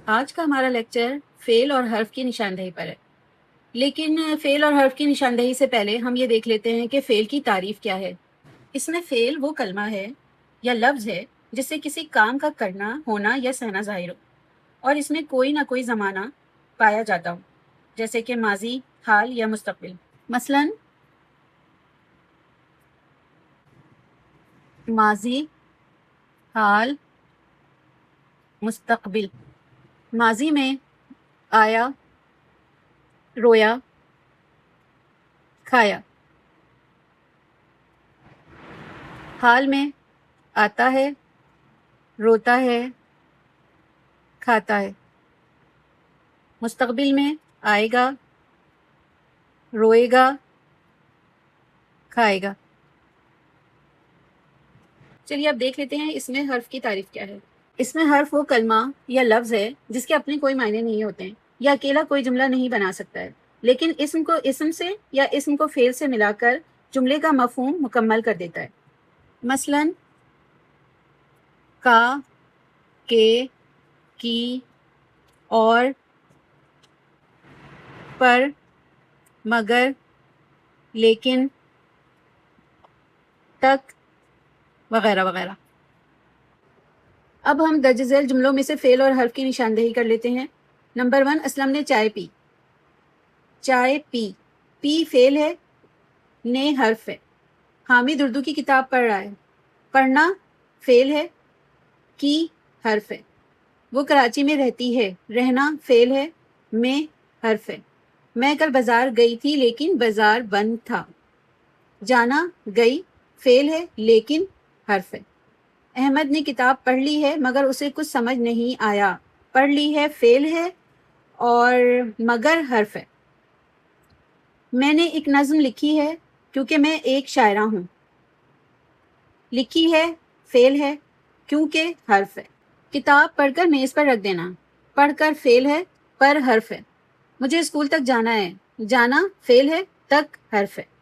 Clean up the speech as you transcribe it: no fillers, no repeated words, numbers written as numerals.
آج کا ہمارا لیکچر فعل اور حرف کی نشاندہی پر ہے، لیکن فعل اور حرف کی نشاندہی سے پہلے ہم یہ دیکھ لیتے ہیں کہ فعل کی تعریف کیا ہے۔ اس میں فعل وہ کلمہ ہے یا لفظ ہے جس سے کسی کام کا کرنا، ہونا یا سہنا ظاہر ہو، اور اس میں کوئی نہ کوئی زمانہ پایا جاتا ہو، جیسے کہ ماضی، حال یا مستقبل۔ مثلاً ماضی، حال، مستقبل۔ ماضی میں آیا، رویا، کھایا۔ حال میں آتا ہے، روتا ہے، کھاتا ہے۔ مستقبل میں آئے گا، روئے گا، کھائے گا۔ چلیے اب دیکھ لیتے ہیں اس میں حرف کی تعریف کیا ہے۔ اس میں حرف وہ کلمہ یا لفظ ہے جس کے اپنے کوئی معنی نہیں ہوتے ہیں یا اکیلا کوئی جملہ نہیں بنا سکتا ہے، لیکن اسم کو اسم سے یا اسم کو فعل سے ملا کر جملے کا مفہوم مکمل کر دیتا ہے۔ مثلاً کا، کے، کی، اور، پر، مگر، لیکن، تک، وغیرہ وغیرہ۔ اب ہم درج ذیل جملوں میں سے فعل اور حرف کی نشاندہی کر لیتے ہیں۔ نمبر 1، اسلم نے چائے پی۔ چائے پی، پی فعل ہے، نے حرف ہے۔ حامد اردو کی کتاب پڑھ رہا ہے۔ پڑھنا فعل ہے، کی حرف ہے۔ وہ کراچی میں رہتی ہے، رہنا فعل ہے، میں حرف ہے۔ میں کل بازار گئی تھی لیکن بازار بند تھا۔ جانا گئی فعل ہے لیکن حرف ہے۔ احمد نے کتاب پڑھ لی ہے مگر اسے کچھ سمجھ نہیں آیا۔ پڑھ لی ہے فعل ہے اور مگر حرف ہے۔ میں نے ایک نظم لکھی ہے کیونکہ میں ایک شاعرہ ہوں۔ لکھی ہے فعل ہے، کیونکہ حرف ہے۔ کتاب پڑھ کر میز پر رکھ دینا، پڑھ کر فعل ہے، پر حرف ہے۔ مجھے اسکول تک جانا ہے، جانا فعل ہے، تک حرف ہے۔